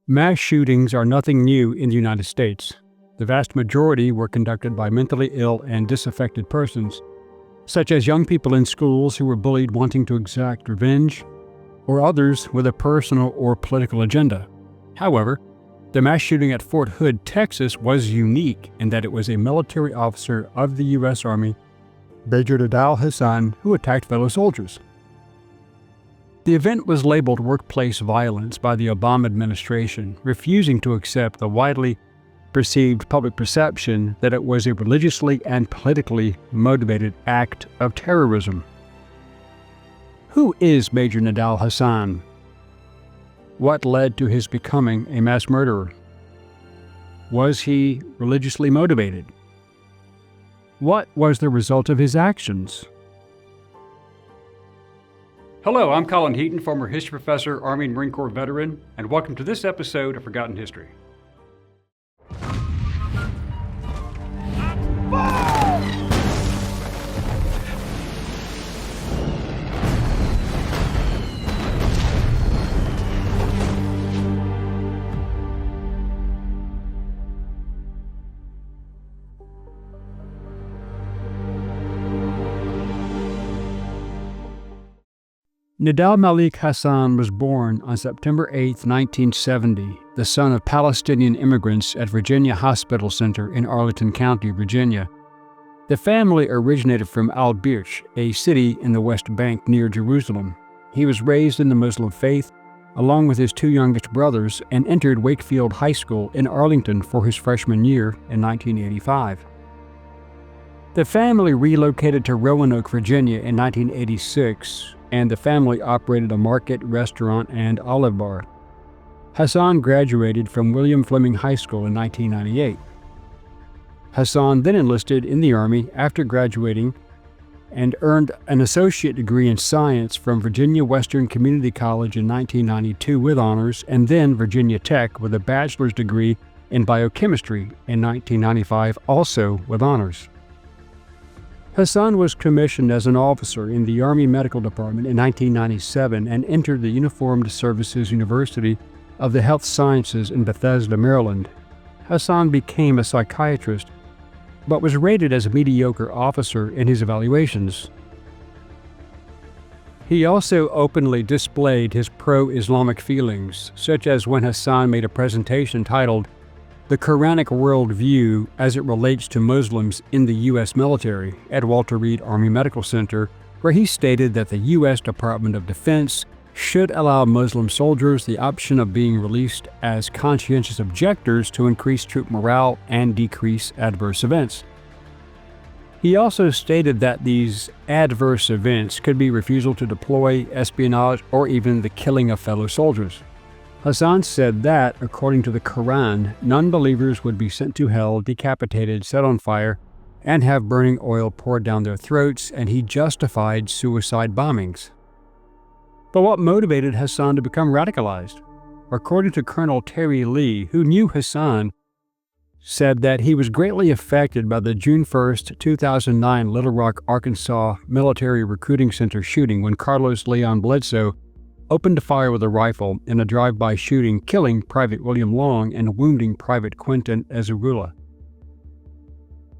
Mass shootings are nothing new in the United States. The vast majority were conducted by mentally ill and disaffected persons, such as young people in schools who were bullied wanting to exact revenge, or others with a personal or political agenda. However, the mass shooting at Fort Hood, Texas was unique in that it was a military officer of the U.S. Army, Major Nidal Hasan, who attacked fellow soldiers. The event was labeled workplace violence by the Obama administration, refusing to accept the widely perceived public perception that it was a religiously and politically motivated act of terrorism. Who is Major Nidal Hasan? What led to his becoming a mass murderer? Was he religiously motivated? What was the result of his actions? Hello, I'm Colin Heaton, former history professor, Army and Marine Corps veteran, and welcome to this episode of Forgotten History. Nidal Malik Hasan was born on September 8, 1970, the son of Palestinian immigrants at Virginia Hospital Center in Arlington County, Virginia. The family originated from Al-Birch, a city in the West Bank near Jerusalem. He was raised in the Muslim faith, along with his two youngest brothers, and entered Wakefield High School in Arlington for his freshman year in 1985. The family relocated to Roanoke, Virginia in 1986, and the family operated a market, restaurant, and olive bar. Hasan graduated from William Fleming High School in 1998. Hasan then enlisted in the Army after graduating and earned an associate degree in science from Virginia Western Community College in 1992 with honors, and then Virginia Tech with a bachelor's degree in biochemistry in 1995, also with honors. Hasan was commissioned as an officer in the Army Medical Department in 1997 and entered the Uniformed Services University of the Health Sciences in Bethesda, Maryland. Hasan became a psychiatrist, but was rated as a mediocre officer in his evaluations. He also openly displayed his pro-Islamic feelings, such as when Hasan made a presentation titled "The Quranic Worldview as it Relates to Muslims in the U.S. Military" at Walter Reed Army Medical Center, where he stated that the U.S. Department of Defense should allow Muslim soldiers the option of being released as conscientious objectors to increase troop morale and decrease adverse events. He also stated that these adverse events could be refusal to deploy, espionage, or even the killing of fellow soldiers. Hasan said that, according to the Quran, non-believers would be sent to hell, decapitated, set on fire, and have burning oil poured down their throats, and he justified suicide bombings. But what motivated Hasan to become radicalized? According to Colonel Terry Lee, who knew Hasan, said that he was greatly affected by the June 1, 2009 Little Rock, Arkansas Military Recruiting Center shooting when Carlos Leon Bledsoe opened fire with a rifle in a drive-by shooting, killing Private William Long and wounding Private Quentin Ezerula.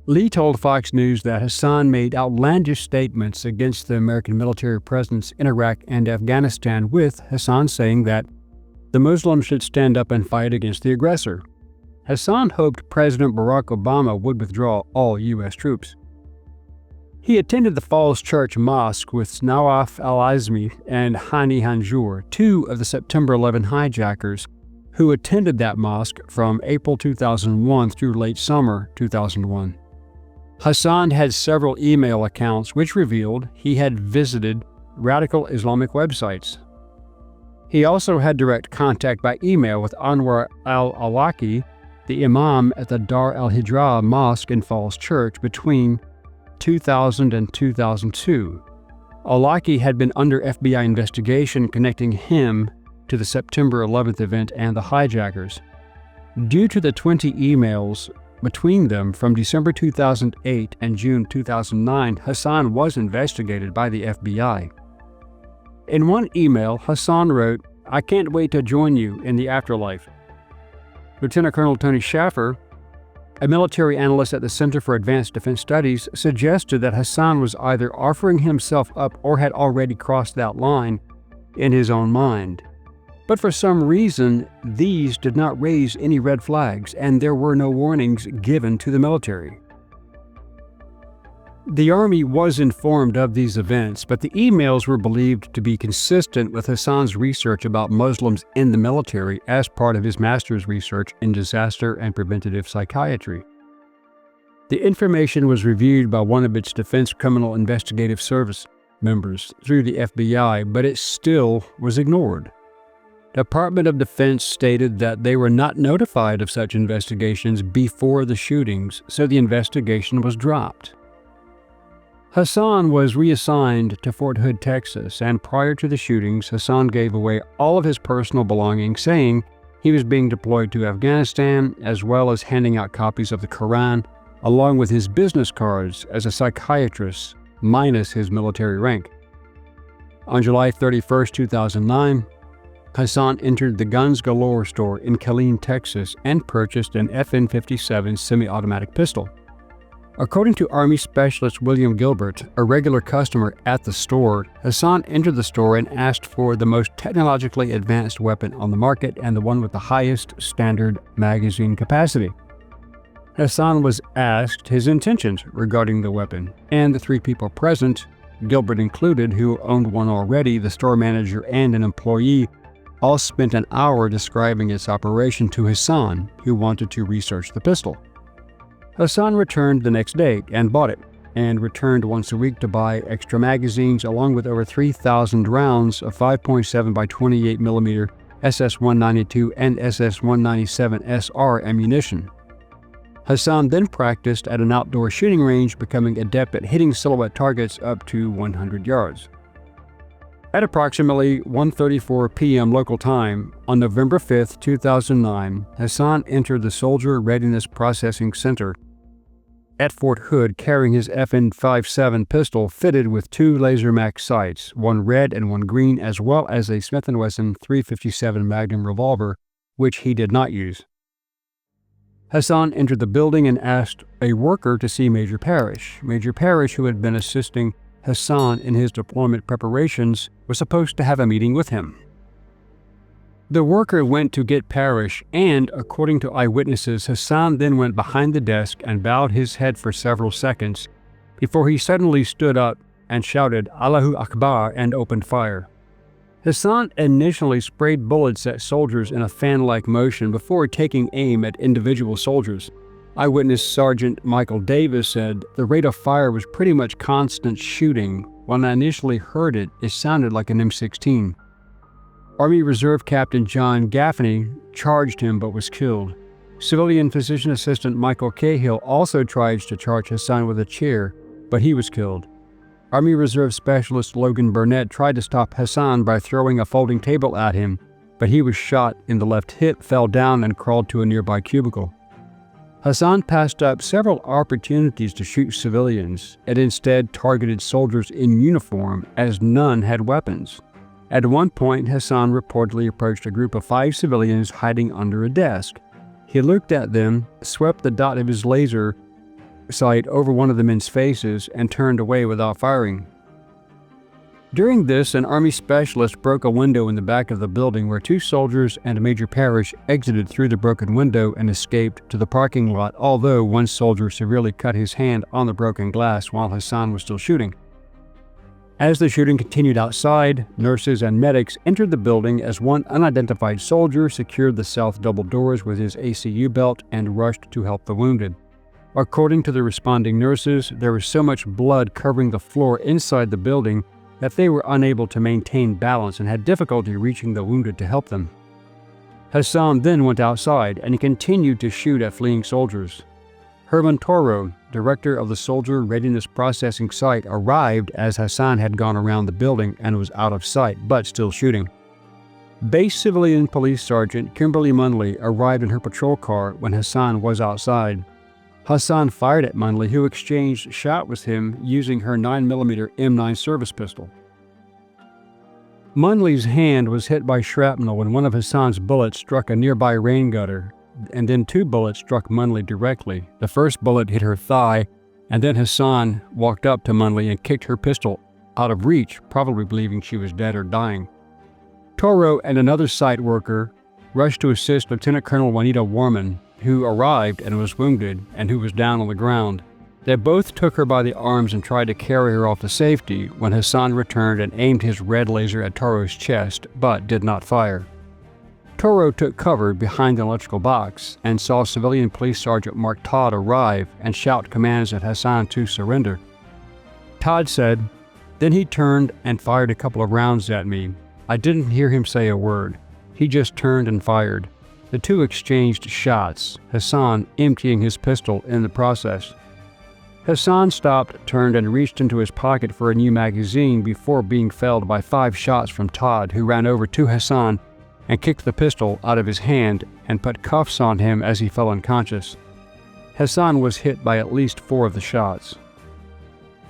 Lee told Fox News that Hasan made outlandish statements against the American military presence in Iraq and Afghanistan, with Hasan saying that the Muslims should stand up and fight against the aggressor. Hasan hoped President Barack Obama would withdraw all U.S. troops. He attended the Falls Church Mosque with Nawaf al-Azmi and Hani Hanjour, two of the September 11 hijackers, who attended that mosque from April 2001 through late summer 2001. Hasan had several email accounts which revealed he had visited radical Islamic websites. He also had direct contact by email with Anwar al-Awlaki, the imam at the Dar al-Hijra Mosque in Falls Church, between 2000 and 2002. Al-Awlaki had been under FBI investigation connecting him to the September 11th event and the hijackers. Due to the 20 emails between them from December 2008 and June 2009, Hasan was investigated by the FBI. In one email, Hasan wrote, "I can't wait to join you in the afterlife. Lieutenant Colonel Tony Schaffer, a military analyst at the Center for Advanced Defense Studies, suggested that Hasan was either offering himself up or had already crossed that line in his own mind. But for some reason, these did not raise any red flags, and there were no warnings given to the military. The Army was informed of these events, but the emails were believed to be consistent with Hasan's research about Muslims in the military as part of his master's research in disaster and preventative psychiatry. The information was reviewed by one of its Defense Criminal Investigative Service members through the FBI, but it still was ignored. The Department of Defense stated that they were not notified of such investigations before the shootings, so the investigation was dropped. Hasan was reassigned to Fort Hood, Texas, and prior to the shootings, Hasan gave away all of his personal belongings, saying he was being deployed to Afghanistan, as well as handing out copies of the Quran, along with his business cards as a psychiatrist, minus his military rank. On July 31, 2009, Hasan entered the Guns Galore store in Killeen, Texas, and purchased an FN-57 semi-automatic pistol. According to Army Specialist William Gilbert, a regular customer at the store, Hasan entered the store and asked for the most technologically advanced weapon on the market and the one with the highest standard magazine capacity. Hasan was asked his intentions regarding the weapon, and the three people present, Gilbert included, who owned one already, the store manager, and an employee, all spent an hour describing its operation to Hasan, who wanted to research the pistol. Hasan returned the next day and bought it, and returned once a week to buy extra magazines along with over 3,000 rounds of 5.7 by 28 mm SS-192 and SS-197 SR ammunition. Hasan then practiced at an outdoor shooting range, becoming adept at hitting silhouette targets up to 100 yards. At approximately 1:34 p.m. local time on November 5, 2009, Hasan entered the Soldier Readiness Processing Center at Fort Hood carrying his FN-57 pistol fitted with two Laser Max sights, one red and one green, as well as a Smith & Wesson .357 Magnum revolver, which he did not use. Hasan entered the building and asked a worker to see Major Parrish. Major Parrish, who had been assisting Hasan in his deployment preparations, was supposed to have a meeting with him. The worker went to get Parrish, and, according to eyewitnesses, Hasan then went behind the desk and bowed his head for several seconds before he suddenly stood up and shouted "Allahu Akbar" and opened fire. Hasan initially sprayed bullets at soldiers in a fan-like motion before taking aim at individual soldiers. Eyewitness Sergeant Michael Davis said the rate of fire was pretty much constant shooting. When I initially heard it, it sounded like an M16. Army Reserve Captain John Gaffney charged him but was killed. Civilian physician assistant Michael Cahill also tried to charge Hasan with a chair, but he was killed. Army Reserve Specialist Logan Burnett tried to stop Hasan by throwing a folding table at him, but he was shot in the left hip, fell down, and crawled to a nearby cubicle. Hasan passed up several opportunities to shoot civilians and instead targeted soldiers in uniform, as none had weapons. At one point, Hasan reportedly approached a group of 5 civilians hiding under a desk. He looked at them, swept the dot of his laser sight over one of the men's faces, and turned away without firing. During this, an Army specialist broke a window in the back of the building where 2 soldiers and Major Parrish exited through the broken window and escaped to the parking lot, although one soldier severely cut his hand on the broken glass while Hasan was still shooting. As the shooting continued outside, nurses and medics entered the building as one unidentified soldier secured the south double doors with his ACU belt and rushed to help the wounded. According to the responding nurses, there was so much blood covering the floor inside the building that they were unable to maintain balance and had difficulty reaching the wounded to help them. Hasan then went outside and he continued to shoot at fleeing soldiers. Herman Toro, director of the Soldier Readiness Processing Site, arrived as Hasan had gone around the building and was out of sight, but still shooting. Base Civilian Police Sergeant Kimberly Munley arrived in her patrol car when Hasan was outside. Hasan fired at Munley, who exchanged shot with him using her 9mm M9 service pistol. Munley's hand was hit by shrapnel when one of Hasan's bullets struck a nearby rain gutter. and then 2 bullets struck Munley directly. The first bullet hit her thigh, and then Hasan walked up to Munley and kicked her pistol out of reach, probably believing she was dead or dying. Toro and another site worker rushed to assist Lieutenant Colonel Juanita Warman, who arrived and was wounded and who was down on the ground. They both took her by the arms and tried to carry her off to safety when Hasan returned and aimed his red laser at Toro's chest, but did not fire. Toro took cover behind an electrical box and saw civilian police sergeant Mark Todd arrive and shout commands at Hasan to surrender. Todd said, "Then he turned and fired a couple of rounds at me. I didn't hear him say a word. He just turned and fired." The two exchanged shots, Hasan emptying his pistol in the process. Hasan stopped, turned, and reached into his pocket for a new magazine before being felled by 5 shots from Todd, who ran over to Hasan and kicked the pistol out of his hand and put cuffs on him as he fell unconscious. Hasan was hit by at least 4 of the shots.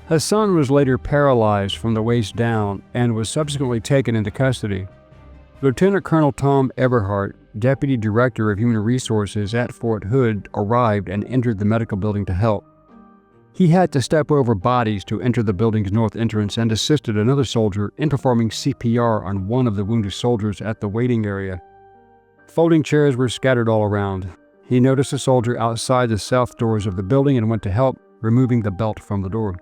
Hasan was later paralyzed from the waist down and was subsequently taken into custody. Lieutenant Colonel Tom Eberhardt, Deputy Director of Human Resources at Fort Hood, arrived and entered the medical building to help. He had to step over bodies to enter the building's north entrance and assisted another soldier in performing CPR on one of the wounded soldiers at the waiting area. Folding chairs were scattered all around. He noticed a soldier outside the south doors of the building and went to help, removing the belt from the door.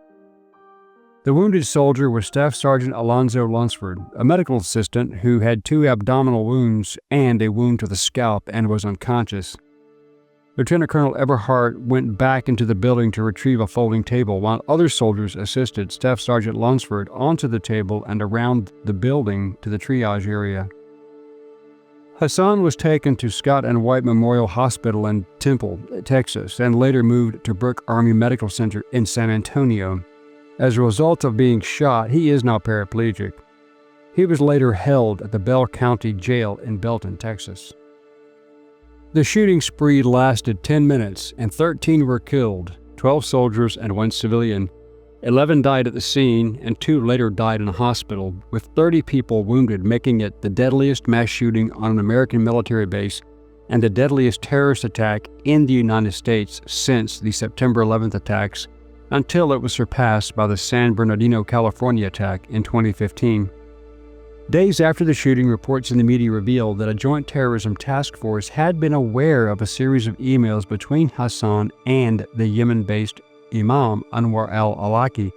The wounded soldier was Staff Sergeant Alonzo Lunsford, a medical assistant who had 2 abdominal wounds and a wound to the scalp and was unconscious. Lieutenant Colonel Eberhardt went back into the building to retrieve a folding table, while other soldiers assisted Staff Sergeant Lunsford onto the table and around the building to the triage area. Hasan was taken to Scott and White Memorial Hospital in Temple, Texas, and later moved to Brooke Army Medical Center in San Antonio. As a result of being shot, he is now paraplegic. He was later held at the Bell County Jail in Belton, Texas. The shooting spree lasted 10 minutes and 13 were killed, 12 soldiers and 1 civilian. 11 died at the scene and 2 later died in a hospital, with 30 people wounded, making it the deadliest mass shooting on an American military base and the deadliest terrorist attack in the United States since the September 11th attacks, until it was surpassed by the San Bernardino, California attack in 2015. Days after the shooting, reports in the media revealed that a joint terrorism task force had been aware of a series of emails between Hasan and the Yemen-based Imam Anwar al-Awlaki,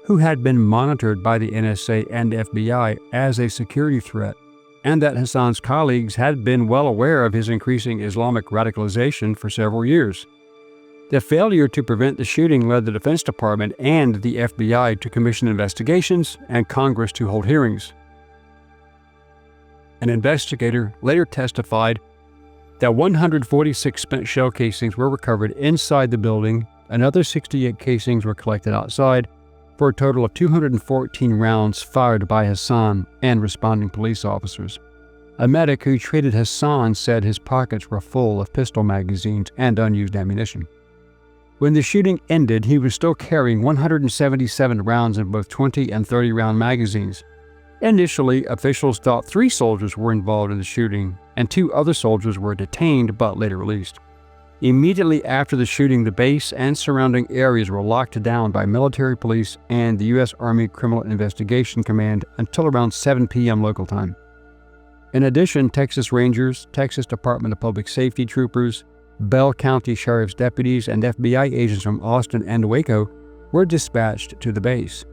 who had been monitored by the NSA and FBI as a security threat, and that Hasan's colleagues had been well aware of his increasing Islamic radicalization for several years. The failure to prevent the shooting led the Defense Department and the FBI to commission investigations and Congress to hold hearings. An investigator later testified that 146 spent shell casings were recovered inside the building. Another 68 casings were collected outside, for a total of 214 rounds fired by Hasan and responding police officers. A medic who treated Hasan said his pockets were full of pistol magazines and unused ammunition. When the shooting ended, he was still carrying 177 rounds in both 20 and 30-round magazines. Initially, officials thought 3 soldiers were involved in the shooting, and 2 other soldiers were detained but later released. Immediately after the shooting, the base and surrounding areas were locked down by military police and the U.S. Army Criminal Investigation Command until around 7 p.m. local time. In addition, Texas Rangers, Texas Department of Public Safety troopers, Bell County Sheriff's deputies, and FBI agents from Austin and Waco were dispatched to the base.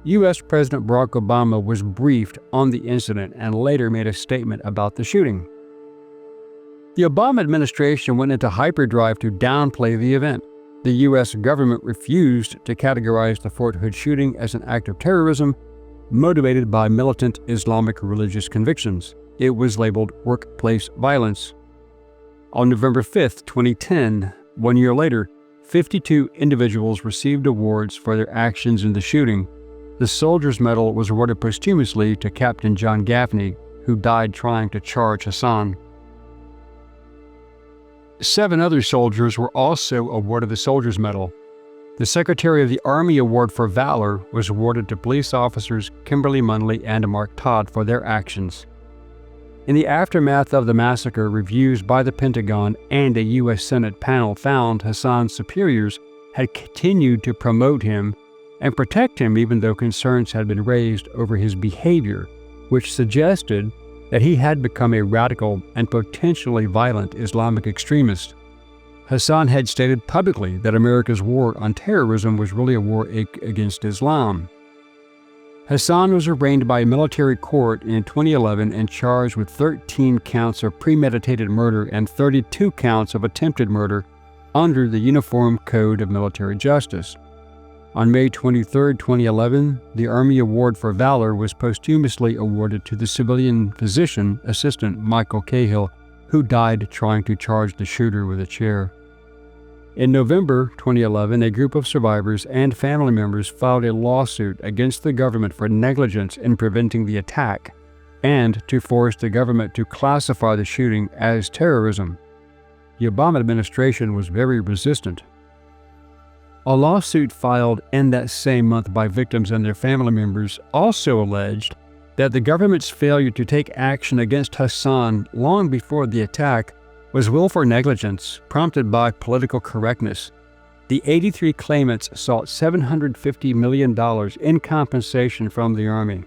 U.S. President Barack Obama was briefed on the incident and later made a statement about the shooting. The Obama administration went into hyperdrive to downplay the event. The U.S. government refused to categorize the Fort Hood shooting as an act of terrorism motivated by militant Islamic religious convictions. It was labeled workplace violence. On November 5, 2010, 1 year later, 52 individuals received awards for their actions in the shooting. The Soldier's Medal was awarded posthumously to Captain John Gaffney, who died trying to charge Hasan. 7 other soldiers were also awarded the Soldier's Medal. The Secretary of the Army Award for Valor was awarded to police officers Kimberly Munley and Mark Todd for their actions. In the aftermath of the massacre, reviews by the Pentagon and a U.S. Senate panel found Hasan's superiors had continued to promote him and protect him even though concerns had been raised over his behavior, which suggested that he had become a radical and potentially violent Islamic extremist. Hasan had stated publicly that America's war on terrorism was really a war against Islam. Hasan was arraigned by a military court in 2011 and charged with 13 counts of premeditated murder and 32 counts of attempted murder under the Uniform Code of Military Justice. On May 23, 2011, the Army Award for Valor was posthumously awarded to the civilian physician assistant Michael Cahill, who died trying to charge the shooter with a chair. In November 2011, a group of survivors and family members filed a lawsuit against the government for negligence in preventing the attack and to force the government to classify the shooting as terrorism. The Obama administration was very resistant. A lawsuit filed in that same month by victims and their family members also alleged that the government's failure to take action against Hasan long before the attack was willful negligence prompted by political correctness. The 83 claimants sought $750 million in compensation from the Army.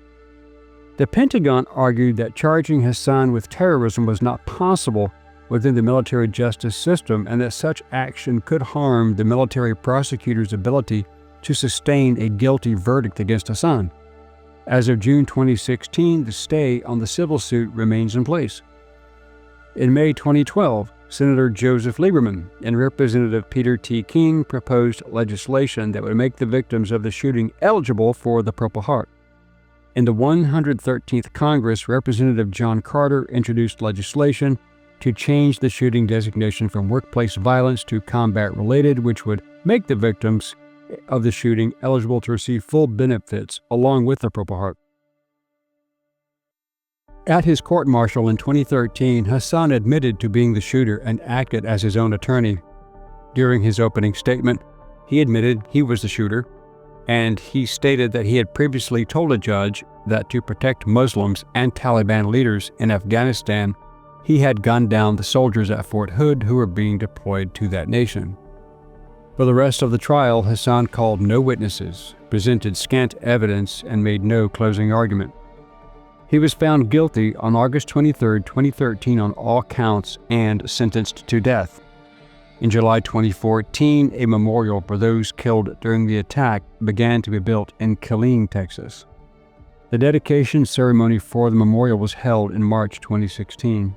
The Pentagon argued that charging Hasan with terrorism was not possible within the military justice system and that such action could harm the military prosecutor's ability to sustain a guilty verdict against Hasan. As of June 2016, the stay on the civil suit remains in place. In May 2012, Senator Joseph Lieberman and Representative Peter T. King proposed legislation that would make the victims of the shooting eligible for the Purple Heart. In the 113th Congress, Representative John Carter introduced legislation to change the shooting designation from workplace violence to combat-related, which would make the victims of the shooting eligible to receive full benefits along with the Purple Heart. At his court-martial in 2013, Hasan admitted to being the shooter and acted as his own attorney. During his opening statement, he admitted he was the shooter, and he stated that he had previously told a judge that to protect Muslims and Taliban leaders in Afghanistan, he had gunned down the soldiers at Fort Hood who were being deployed to that nation. For the rest of the trial, Hasan called no witnesses, presented scant evidence, and made no closing argument. He was found guilty on August 23, 2013 on all counts and sentenced to death. In July 2014, a memorial for those killed during the attack began to be built in Killeen, Texas. The dedication ceremony for the memorial was held in March 2016.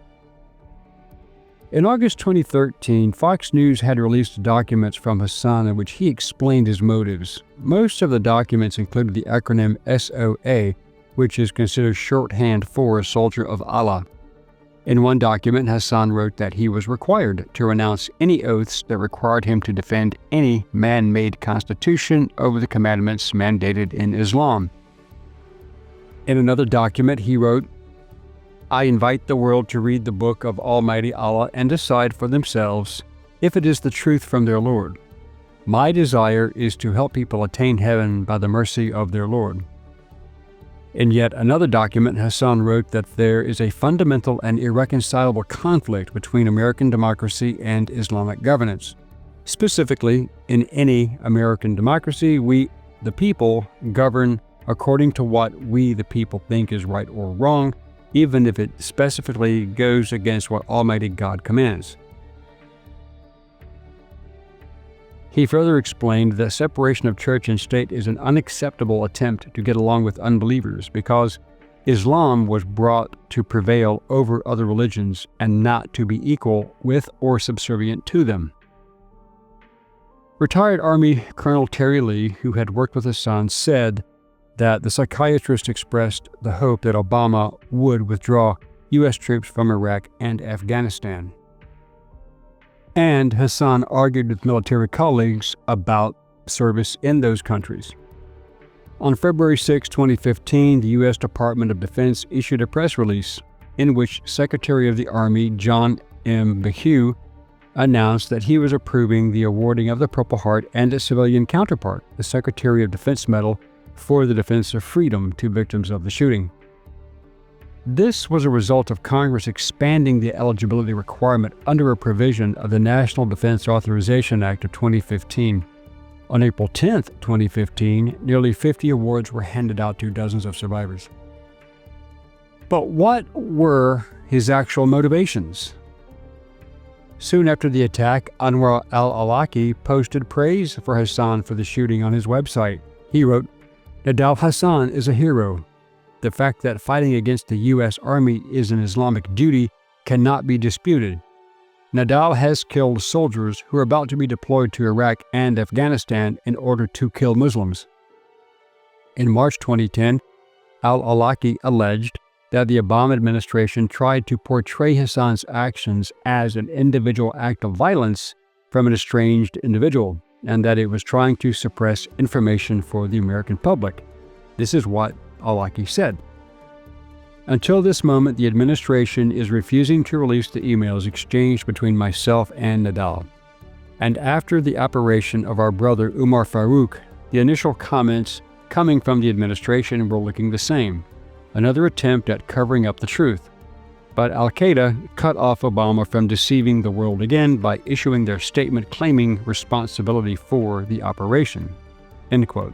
In August 2013, Fox News had released documents from Hasan in which he explained his motives. Most of the documents included the acronym SOA, which is considered shorthand for Soldier of Allah. In one document, Hasan wrote that he was required to renounce any oaths that required him to defend any man-made constitution over the commandments mandated in Islam. In another document, he wrote, "I invite the world to read the book of Almighty Allah and decide for themselves if it is the truth from their Lord. My desire is to help people attain heaven by the mercy of their Lord." In yet another document, Hasan wrote that there is a fundamental and irreconcilable conflict between American democracy and Islamic governance. Specifically, in any American democracy, we, the people, govern according to what we, the people, think is right or wrong, even if it specifically goes against what Almighty God commands. He further explained that separation of church and state is an unacceptable attempt to get along with unbelievers because Islam was brought to prevail over other religions and not to be equal with or subservient to them. Retired Army Colonel Terry Lee, who had worked with Hasan, said that the psychiatrist expressed the hope that Obama would withdraw U.S. troops from Iraq and Afghanistan. And Hasan argued with military colleagues about service in those countries. On February 6, 2015, the U.S. Department of Defense issued a press release in which Secretary of the Army John M. McHugh announced that he was approving the awarding of the Purple Heart and its civilian counterpart, the Secretary of Defense Medal for the Defense of Freedom, to victims of the shooting. This was a result of Congress expanding the eligibility requirement under a provision of the National Defense Authorization Act of 2015. On April 10, 2015, nearly 50 awards were handed out to dozens of survivors. But what were his actual motivations? Soon after the attack, Anwar al-Awlaki posted praise for Hasan for the shooting on his website. He wrote, "Nidal Hasan is a hero. The fact that fighting against the U.S. Army is an Islamic duty cannot be disputed. Nidal has killed soldiers who are about to be deployed to Iraq and Afghanistan in order to kill Muslims." In March 2010, al-Awlaki alleged that the Obama administration tried to portray Hasan's actions as an individual act of violence from an estranged individual, and that it was trying to suppress information for the American public. This is what al-Awlaki said. Until this moment, the administration is refusing to release the emails exchanged between myself and Nidal. And after the operation of our brother Umar Farouk, the initial comments coming from the administration were looking the same. Another attempt at covering up the truth. But Al-Qaeda cut off Obama from deceiving the world again by issuing their statement claiming responsibility for the operation. End quote.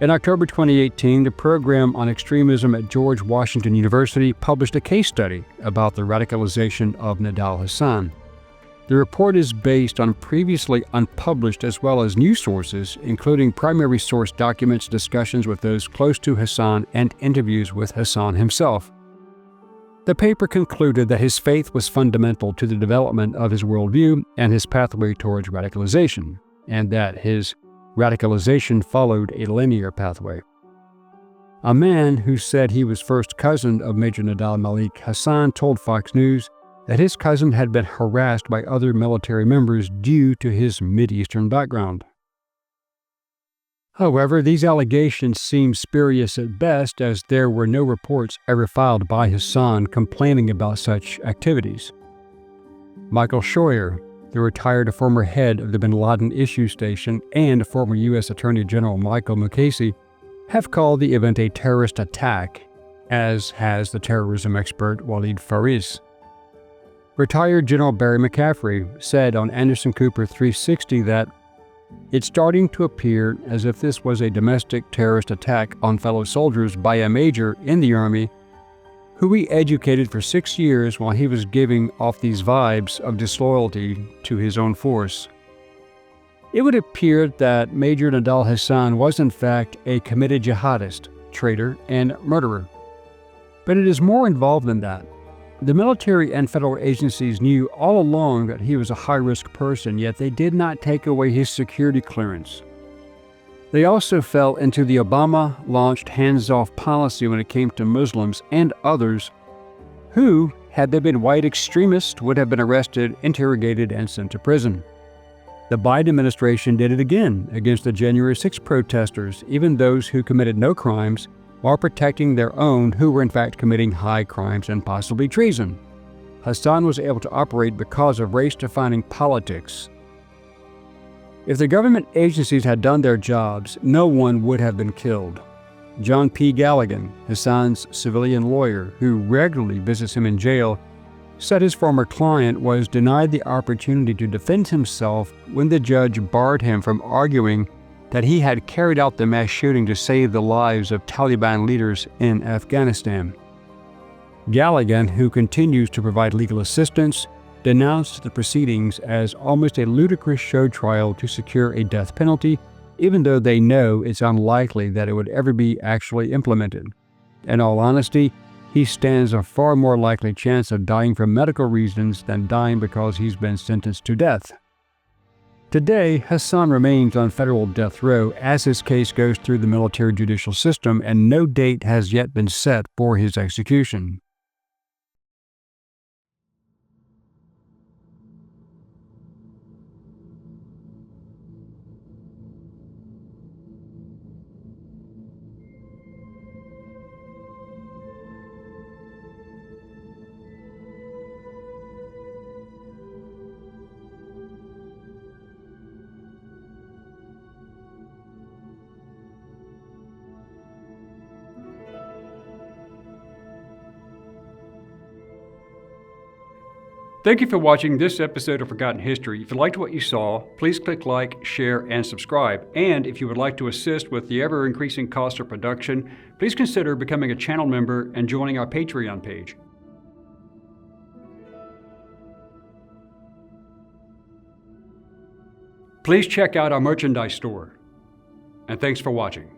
In October 2018, the program on extremism at George Washington University published a case study about the radicalization of Nidal Hasan. The report is based on previously unpublished as well as new sources, including primary source documents, discussions with those close to Hasan, and interviews with Hasan himself. The paper concluded that his faith was fundamental to the development of his worldview and his pathway towards radicalization, and that his radicalization followed a linear pathway. A man who said he was first cousin of Major Nidal Malik Hasan told Fox News that his cousin had been harassed by other military members due to his Mideastern background. However, these allegations seem spurious at best, as there were no reports ever filed by Hasan complaining about such activities. Michael Scheuer, the retired former head of the Bin Laden Issue Station, and former U.S. Attorney General Michael Mukasey, have called the event a terrorist attack, as has the terrorism expert Walid Faris. Retired General Barry McCaffrey said on Anderson Cooper 360 that it's starting to appear as if this was a domestic terrorist attack on fellow soldiers by a major in the Army who we educated for 6 years while he was giving off these vibes of disloyalty to his own force. It would appear that Major Nidal Hasan was in fact a committed jihadist, traitor, and murderer. But it is more involved than that. The military and federal agencies knew all along that he was a high-risk person, yet they did not take away his security clearance. They also fell into the Obama-launched hands-off policy when it came to Muslims and others who, had they been white extremists, would have been arrested, interrogated, and sent to prison. The Biden administration did it again against the January 6 protesters, even those who committed no crimes, while protecting their own who were in fact committing high crimes and possibly treason. Hasan was able to operate because of race-defining politics. If the government agencies had done their jobs, no one would have been killed. John P. Galligan, Hasan's civilian lawyer, who regularly visits him in jail, said his former client was denied the opportunity to defend himself when the judge barred him from arguing that he had carried out the mass shooting to save the lives of Taliban leaders in Afghanistan. Galligan, who continues to provide legal assistance, denounced the proceedings as almost a ludicrous show trial to secure a death penalty, even though they know it's unlikely that it would ever be actually implemented. In all honesty, he stands a far more likely chance of dying for medical reasons than dying because he's been sentenced to death. Today, Hasan remains on federal death row as his case goes through the military judicial system, and no date has yet been set for his execution. Thank you for watching this episode of Forgotten History. If you liked what you saw, please click like, share, and subscribe. And if you would like to assist with the ever-increasing cost of production, please consider becoming a channel member and joining our Patreon page. Please check out our merchandise store. And thanks for watching.